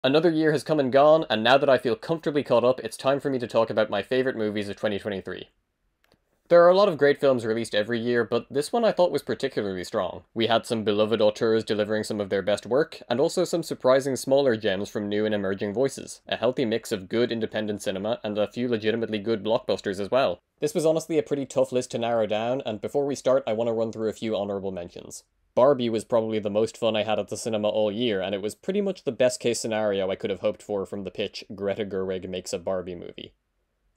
Another year has come and gone, and now that I feel comfortably caught up, it's time for me to talk about my favourite movies of 2023. There are a lot of great films released every year, but this one I thought was particularly strong. We had some beloved auteurs delivering some of their best work, and also some surprising smaller gems from new and emerging voices. A healthy mix of good independent cinema, and a few legitimately good blockbusters as well. This was honestly a pretty tough list to narrow down, and before we start, I want to run through a few honourable mentions. Barbie was probably the most fun I had at the cinema all year, and it was pretty much the best case scenario I could have hoped for from the pitch, Greta Gerwig makes a Barbie movie.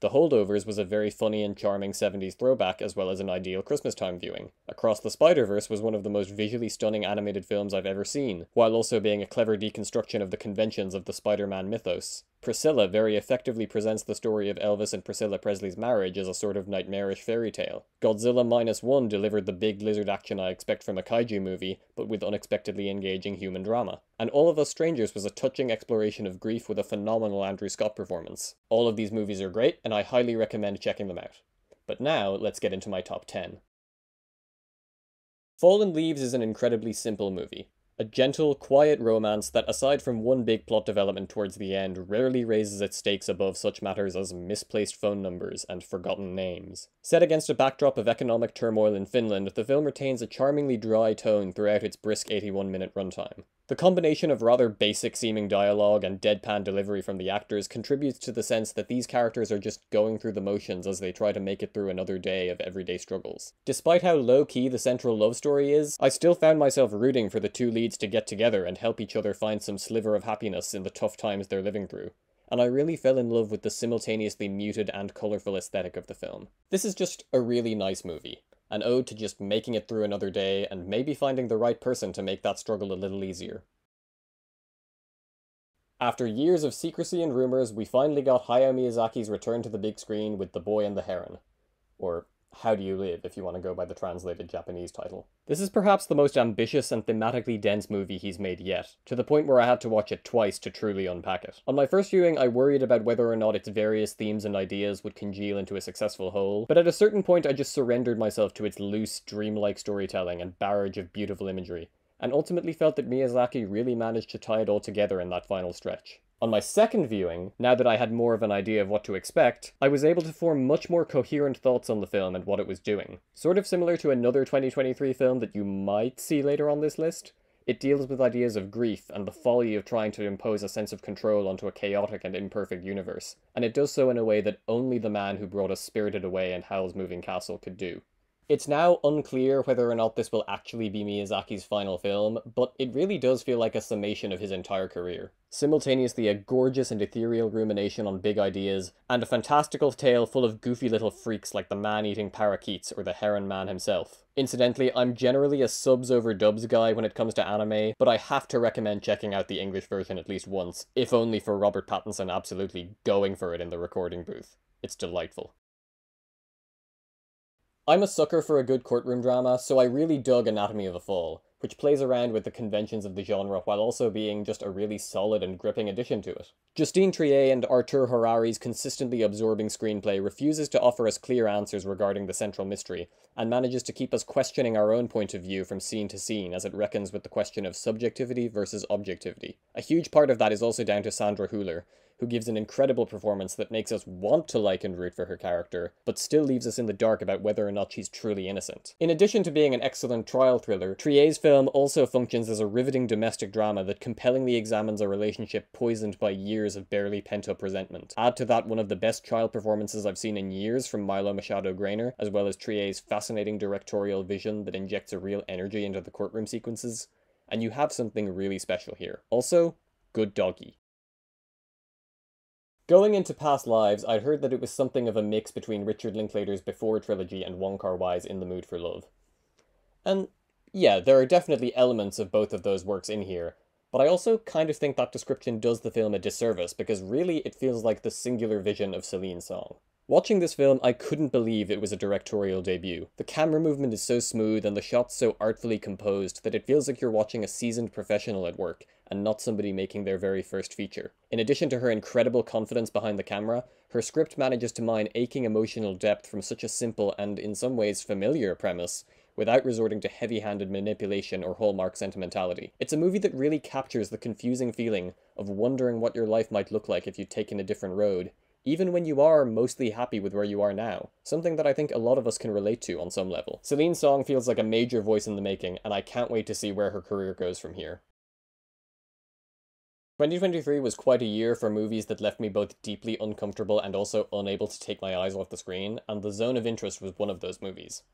The Holdovers was a very funny and charming 70s throwback as well as an ideal Christmas time viewing. Across the Spider-Verse was one of the most visually stunning animated films I've ever seen, while also being a clever deconstruction of the conventions of the Spider-Man mythos. Priscilla very effectively presents the story of Elvis and Priscilla Presley's marriage as a sort of nightmarish fairy tale. Godzilla Minus One delivered the big lizard action I expect from a kaiju movie, but with unexpectedly engaging human drama. And All of Us Strangers was a touching exploration of grief with a phenomenal Andrew Scott performance. All of these movies are great, and I highly recommend checking them out. But now, let's get into my top 10. Fallen Leaves is an incredibly simple movie. A gentle, quiet romance that, aside from one big plot development towards the end, rarely raises its stakes above such matters as misplaced phone numbers and forgotten names. Set against a backdrop of economic turmoil in Finland, the film retains a charmingly dry tone throughout its brisk 81-minute runtime. The combination of rather basic-seeming dialogue and deadpan delivery from the actors contributes to the sense that these characters are just going through the motions as they try to make it through another day of everyday struggles. Despite how low-key the central love story is, I still found myself rooting for the two leads to get together and help each other find some sliver of happiness in the tough times they're living through. And I really fell in love with the simultaneously muted and colourful aesthetic of the film. This is just a really nice movie. An ode to just making it through another day, and maybe finding the right person to make that struggle a little easier. After years of secrecy and rumours, we finally got Hayao Miyazaki's return to the big screen with The Boy and the Heron. Or How Do You Live, if you want to go by the translated Japanese title. This is perhaps the most ambitious and thematically dense movie he's made yet, to the point where I had to watch it twice to truly unpack it. On my first viewing, I worried about whether or not its various themes and ideas would congeal into a successful whole, but at a certain point I just surrendered myself to its loose, dreamlike storytelling and barrage of beautiful imagery, and ultimately felt that Miyazaki really managed to tie it all together in that final stretch. On my second viewing, now that I had more of an idea of what to expect, I was able to form much more coherent thoughts on the film and what it was doing. Sort of similar to another 2023 film that you might see later on this list. It deals with ideas of grief and the folly of trying to impose a sense of control onto a chaotic and imperfect universe, and it does so in a way that only the man who brought us Spirited Away and Howl's Moving Castle could do. It's now unclear whether or not this will actually be Miyazaki's final film, but it really does feel like a summation of his entire career. Simultaneously a gorgeous and ethereal rumination on big ideas, and a fantastical tale full of goofy little freaks like the man-eating parakeets or the heron man himself. Incidentally, I'm generally a subs over dubs guy when it comes to anime, but I have to recommend checking out the English version at least once, if only for Robert Pattinson absolutely going for it in the recording booth. It's delightful. I'm a sucker for a good courtroom drama, so I really dug Anatomy of a Fall, which plays around with the conventions of the genre while also being just a really solid and gripping addition to it. Justine Triet and Artur Harari's consistently absorbing screenplay refuses to offer us clear answers regarding the central mystery, and manages to keep us questioning our own point of view from scene to scene as it reckons with the question of subjectivity versus objectivity. A huge part of that is also down to Sandra Hüller, who gives an incredible performance that makes us want to like and root for her character, but still leaves us in the dark about whether or not she's truly innocent. In addition to being an excellent trial thriller, Triet's film also functions as a riveting domestic drama that compellingly examines a relationship poisoned by years of barely pent-up resentment. Add to that one of the best child performances I've seen in years from Milo Machado Graner, as well as Triet's fascinating directorial vision that injects a real energy into the courtroom sequences, and you have something really special here. Also, good doggy. Going into Past Lives, I'd heard that it was something of a mix between Richard Linklater's Before trilogy and Wong Kar-wai's In the Mood for Love. And yeah, there are definitely elements of both of those works in here, but I also kind of think that description does the film a disservice because really it feels like the singular vision of Celine's Song. Watching this film, I couldn't believe it was a directorial debut. The camera movement is so smooth and the shots so artfully composed that it feels like you're watching a seasoned professional at work, and not somebody making their very first feature. In addition to her incredible confidence behind the camera, her script manages to mine aching emotional depth from such a simple and in some ways familiar premise, without resorting to heavy-handed manipulation or Hallmark sentimentality. It's a movie that really captures the confusing feeling of wondering what your life might look like if you'd taken a different road, even when you are mostly happy with where you are now, something that I think a lot of us can relate to on some level. Celine's song feels like a major voice in the making, and I can't wait to see where her career goes from here. 2023 was quite a year for movies that left me both deeply uncomfortable and also unable to take my eyes off the screen, and The Zone of Interest was one of those movies.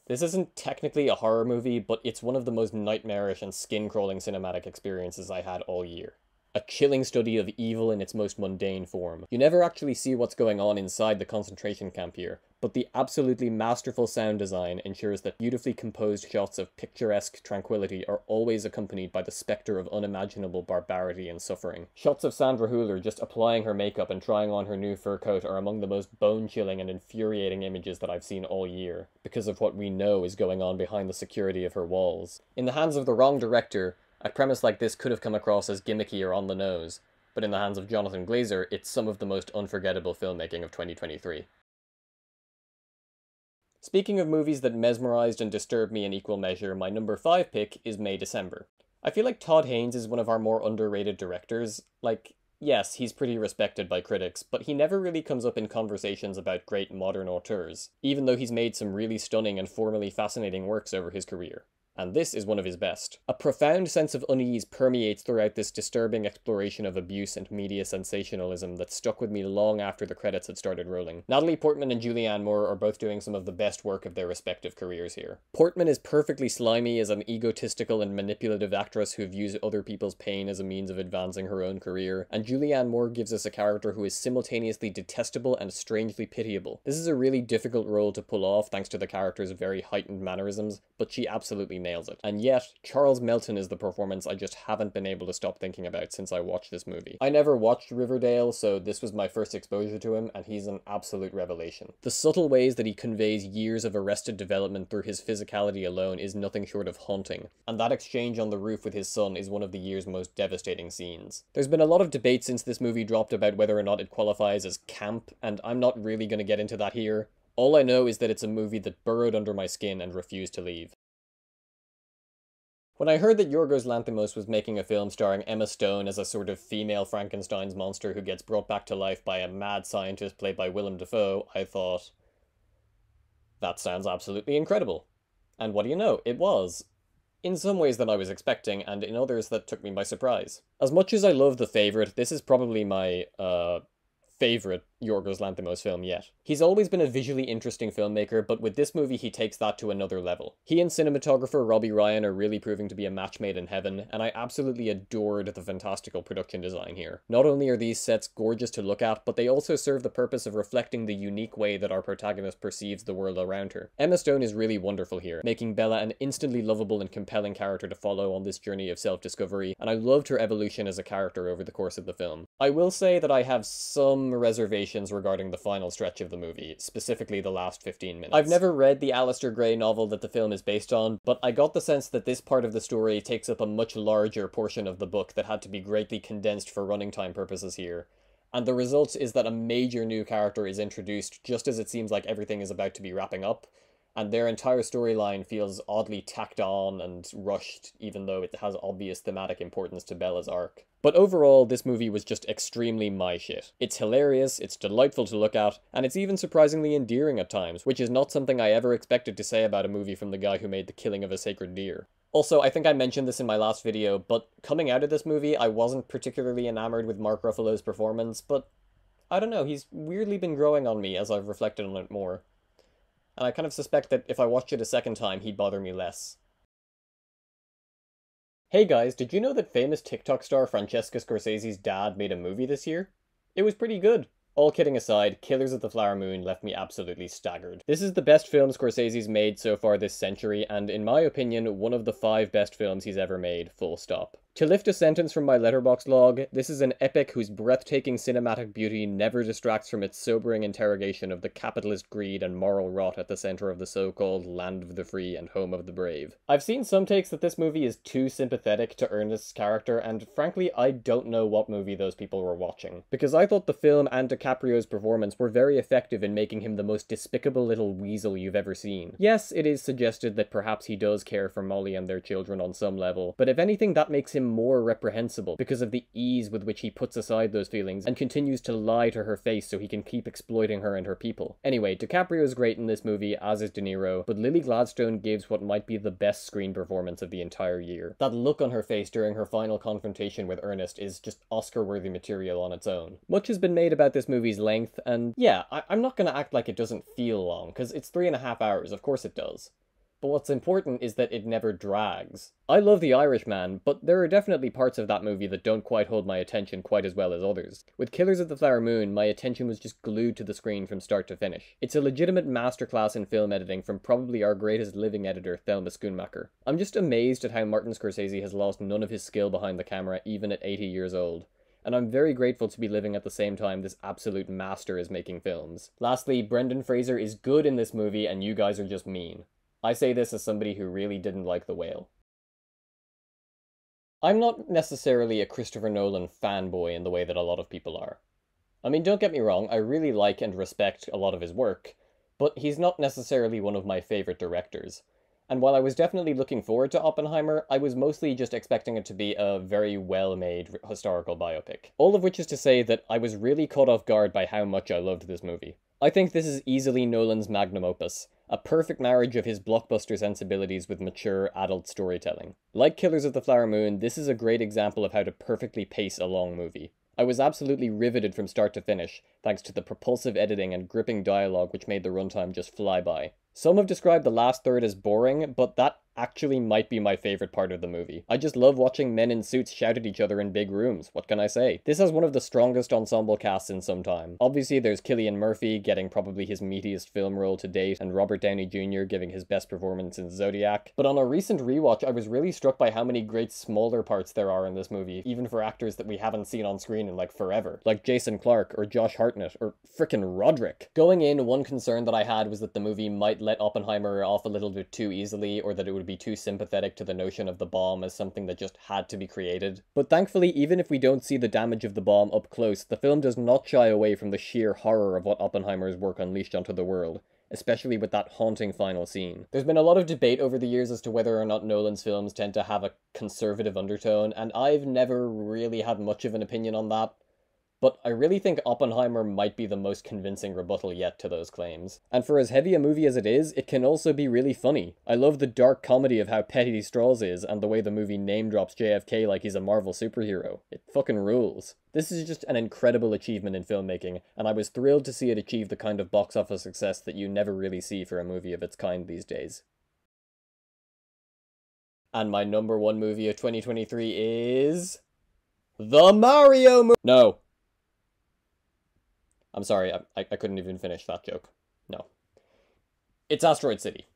This isn't technically a horror movie, but it's one of the most nightmarish and skin-crawling cinematic experiences I had all year. A chilling study of evil in its most mundane form. You never actually see what's going on inside the concentration camp here, but the absolutely masterful sound design ensures that beautifully composed shots of picturesque tranquility are always accompanied by the spectre of unimaginable barbarity and suffering. Shots of Sandra Hüller just applying her makeup and trying on her new fur coat are among the most bone-chilling and infuriating images that I've seen all year, because of what we know is going on behind the security of her walls. In the hands of the wrong director, a premise like this could have come across as gimmicky or on the nose, but in the hands of Jonathan Glazer, it's some of the most unforgettable filmmaking of 2023. Speaking of movies that mesmerized and disturbed me in equal measure, my number 5 pick is May December. I feel like Todd Haynes is one of our more underrated directors. Like, yes, he's pretty respected by critics, but he never really comes up in conversations about great modern auteurs, even though he's made some really stunning and formally fascinating works over his career. And this is one of his best. A profound sense of unease permeates throughout this disturbing exploration of abuse and media sensationalism that stuck with me long after the credits had started rolling. Natalie Portman and Julianne Moore are both doing some of the best work of their respective careers here. Portman is perfectly slimy as an egotistical and manipulative actress who views other people's pain as a means of advancing her own career, and Julianne Moore gives us a character who is simultaneously detestable and strangely pitiable. This is a really difficult role to pull off thanks to the character's very heightened mannerisms, but she absolutely nails it. And yet, Charles Melton is the performance I just haven't been able to stop thinking about since I watched this movie. I never watched Riverdale, so this was my first exposure to him, and he's an absolute revelation. The subtle ways that he conveys years of arrested development through his physicality alone is nothing short of haunting, and that exchange on the roof with his son is one of the year's most devastating scenes. There's been a lot of debate since this movie dropped about whether or not it qualifies as camp, and I'm not really going to get into that here. All I know is that it's a movie that burrowed under my skin and refused to leave. When I heard that Yorgos Lanthimos was making a film starring Emma Stone as a sort of female Frankenstein's monster who gets brought back to life by a mad scientist played by Willem Dafoe, I thought, that sounds absolutely incredible. And what do you know, it was. In some ways that I was expecting, and in others that took me by surprise. As much as I love The Favourite, this is probably my, favourite Yorgos Lanthimos film yet. He's always been a visually interesting filmmaker, but with this movie he takes that to another level. He and cinematographer Robbie Ryan are really proving to be a match made in heaven, and I absolutely adored the fantastical production design here. Not only are these sets gorgeous to look at, but they also serve the purpose of reflecting the unique way that our protagonist perceives the world around her. Emma Stone is really wonderful here, making Bella an instantly lovable and compelling character to follow on this journey of self-discovery, and I loved her evolution as a character over the course of the film. I will say that I have some reservations regarding the final stretch of the movie, specifically the last 15 minutes. I've never read the Aleister Gray novel that the film is based on, but I got the sense that this part of the story takes up a much larger portion of the book that had to be greatly condensed for running time purposes here. And the result is that a major new character is introduced just as it seems like everything is about to be wrapping up, and their entire storyline feels oddly tacked on and rushed, even though it has obvious thematic importance to Bella's arc. But overall, this movie was just extremely my shit. It's hilarious, it's delightful to look at, and it's even surprisingly endearing at times, which is not something I ever expected to say about a movie from the guy who made The Killing of a Sacred Deer. Also, I think I mentioned this in my last video, but coming out of this movie, I wasn't particularly enamored with Mark Ruffalo's performance, but I don't know, he's weirdly been growing on me as I've reflected on it more. And I kind of suspect that if I watched it a second time, he'd bother me less. Hey guys, did you know that famous TikTok star Francesca Scorsese's dad made a movie this year? It was pretty good. All kidding aside, Killers of the Flower Moon left me absolutely staggered. This is the best film Scorsese's made so far this century, and in my opinion, one of the 5 best films he's ever made, full stop. To lift a sentence from my Letterboxd log, this is an epic whose breathtaking cinematic beauty never distracts from its sobering interrogation of the capitalist greed and moral rot at the center of the so-called land of the free and home of the brave. I've seen some takes that this movie is too sympathetic to Ernest's character, and frankly, I don't know what movie those people were watching. Because I thought the film and DiCaprio's performance were very effective in making him the most despicable little weasel you've ever seen. Yes, it is suggested that perhaps he does care for Molly and their children on some level, but if anything, that makes him more reprehensible because of the ease with which he puts aside those feelings and continues to lie to her face so he can keep exploiting her and her people. Anyway, DiCaprio is great in this movie, as is De Niro, but Lily Gladstone gives what might be the best screen performance of the entire year. That look on her face during her final confrontation with Ernest is just Oscar-worthy material on its own. Much has been made about this movie's length, and yeah, I'm not gonna act like it doesn't feel long, because it's 3.5 hours, of course it does. But what's important is that it never drags. I love The Irishman, but there are definitely parts of that movie that don't quite hold my attention quite as well as others. With Killers of the Flower Moon, my attention was just glued to the screen from start to finish. It's a legitimate masterclass in film editing from probably our greatest living editor, Thelma Schoonmaker. I'm just amazed at how Martin Scorsese has lost none of his skill behind the camera even at 80 years old. And I'm very grateful to be living at the same time this absolute master is making films. Lastly, Brendan Fraser is good in this movie and you guys are just mean. I say this as somebody who really didn't like The Whale. I'm not necessarily a Christopher Nolan fanboy in the way that a lot of people are. I mean, don't get me wrong, I really like and respect a lot of his work, but he's not necessarily one of my favorite directors. And while I was definitely looking forward to Oppenheimer, I was mostly just expecting it to be a very well-made historical biopic. All of which is to say that I was really caught off guard by how much I loved this movie. I think this is easily Nolan's magnum opus, a perfect marriage of his blockbuster sensibilities with mature, adult storytelling. Like Killers of the Flower Moon, this is a great example of how to perfectly pace a long movie. I was absolutely riveted from start to finish, thanks to the propulsive editing and gripping dialogue which made the runtime just fly by. Some have described the last third as boring, but that actually might be my favorite part of the movie. I just love watching men in suits shout at each other in big rooms, what can I say? This has one of the strongest ensemble casts in some time. Obviously there's Cillian Murphy getting probably his meatiest film role to date, and Robert Downey Jr. giving his best performance in Zodiac. But on a recent rewatch, I was really struck by how many great smaller parts there are in this movie, even for actors that we haven't seen on screen in like forever. Like Jason Clarke, or Josh Hartnett, or frickin' Roderick. Going in, one concern that I had was that the movie might let Oppenheimer off a little bit too easily, or that it would be too sympathetic to the notion of the bomb as something that just had to be created. But thankfully, even if we don't see the damage of the bomb up close, the film does not shy away from the sheer horror of what Oppenheimer's work unleashed onto the world, especially with that haunting final scene. There's been a lot of debate over the years as to whether or not Nolan's films tend to have a conservative undertone, and I've never really had much of an opinion on that. But I really think Oppenheimer might be the most convincing rebuttal yet to those claims. And for as heavy a movie as it is, it can also be really funny. I love the dark comedy of how petty Strauss is, and the way the movie name drops JFK like he's a Marvel superhero. It fucking rules. This is just an incredible achievement in filmmaking, and I was thrilled to see it achieve the kind of box office success that you never really see for a movie of its kind these days. And my number one movie of 2023 is... The Mario movie! No. I'm sorry, I couldn't even finish that joke. No. It's Asteroid City.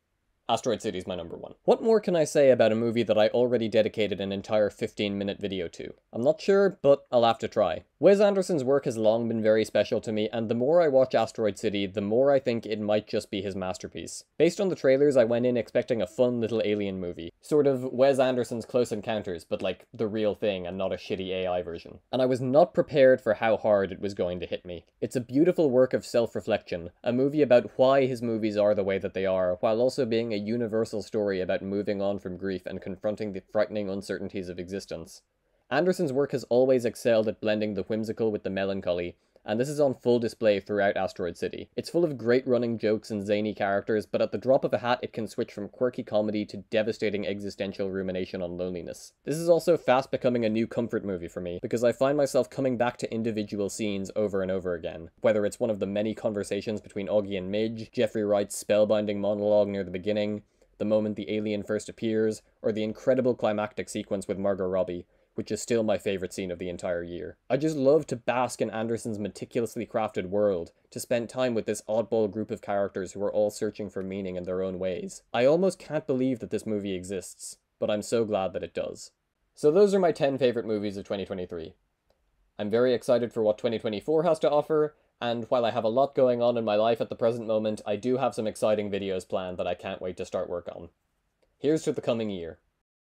Asteroid City is my number one. What more can I say about a movie that I already dedicated an entire 15-minute video to? I'm not sure, but I'll have to try. Wes Anderson's work has long been very special to me, and the more I watch Asteroid City, the more I think it might just be his masterpiece. Based on the trailers, I went in expecting a fun little alien movie. Sort of Wes Anderson's Close Encounters, but like the real thing and not a shitty AI version. And I was not prepared for how hard it was going to hit me. It's a beautiful work of self-reflection, a movie about why his movies are the way that they are, while also being a universal story about moving on from grief and confronting the frightening uncertainties of existence. Anderson's work has always excelled at blending the whimsical with the melancholy, and this is on full display throughout Asteroid City. It's full of great running jokes and zany characters, but at the drop of a hat it can switch from quirky comedy to devastating existential rumination on loneliness. This is also fast becoming a new comfort movie for me, because I find myself coming back to individual scenes over and over again. Whether it's one of the many conversations between Augie and Midge, Jeffrey Wright's spellbinding monologue near the beginning, the moment the alien first appears, or the incredible climactic sequence with Margot Robbie, which is still my favorite scene of the entire year. I just love to bask in Anderson's meticulously crafted world, to spend time with this oddball group of characters who are all searching for meaning in their own ways. I almost can't believe that this movie exists, but I'm so glad that it does. So those are my 10 favourite movies of 2023. I'm very excited for what 2024 has to offer, and while I have a lot going on in my life at the present moment, I do have some exciting videos planned that I can't wait to start work on. Here's to the coming year.